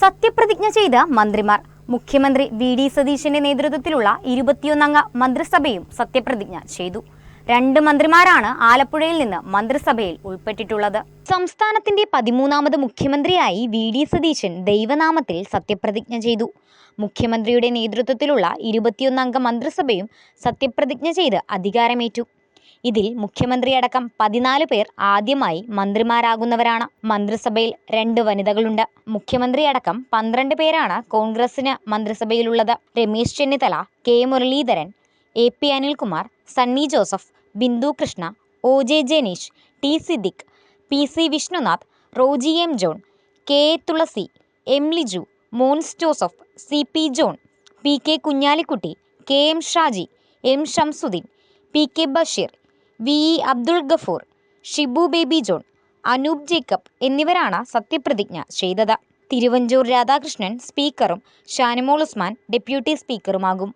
സത്യപ്രതിജ്ഞ ചെയ്ത മന്ത്രിമാർ. മുഖ്യമന്ത്രി വി.ഡി. സതീശന്റെ നേതൃത്വത്തിലുള്ള 21-അംഗ മന്ത്രിസഭയും സത്യപ്രതിജ്ഞ ചെയ്തു. 2 മന്ത്രിമാരാണ് ആലപ്പുഴയിൽ നിന്ന് മന്ത്രിസഭയിൽ ഉൾപ്പെട്ടിട്ടുള്ളത്. സംസ്ഥാനത്തിന്റെ 13ാമത് മുഖ്യമന്ത്രിയായി വി.ഡി. സതീശൻ ദൈവനാമത്തിൽ സത്യപ്രതിജ്ഞ ചെയ്തു. മുഖ്യമന്ത്രിയുടെ നേതൃത്വത്തിലുള്ള 21-അംഗ മന്ത്രിസഭയും സത്യപ്രതിജ്ഞ ചെയ്ത് അധികാരമേറ്റു. ഇതിൽ മുഖ്യമന്ത്രിയടക്കം 14 പേർ ആദ്യമായി മന്ത്രിമാരാകുന്നവരാണ്. മന്ത്രിസഭയിൽ 2 വനിതകളുണ്ട്. മുഖ്യമന്ത്രിയടക്കം 12 പേരാണ് കോൺഗ്രസിന് മന്ത്രിസഭയിലുള്ളത്. Ramesh Chennithala, K Muraleedharan, A P. Anilkumar, Sunny Joseph, Bindu Krishna, O J. Janeesh, T. Siddique, P C. Vishnunath, Roji M. John, K A. Thulasi, M. Liju, Mons Joseph, C P. John, P K. Kunhalikutty, K M. Shaji, M. Shamsuddin, P K. Basheer, V E. Abdul Gafoor, Shibu Baby John, Anoop Jacob എന്നിവരാണ് സത്യപ്രതിജ്ഞ ചെയ്തത്. തിരുവഞ്ചൂർ രാധാകൃഷ്ണൻ സ്പീക്കറും ഷാനിമോൾ ഉസ്മാൻ ഡെപ്യൂട്ടി സ്പീക്കറുമാകും.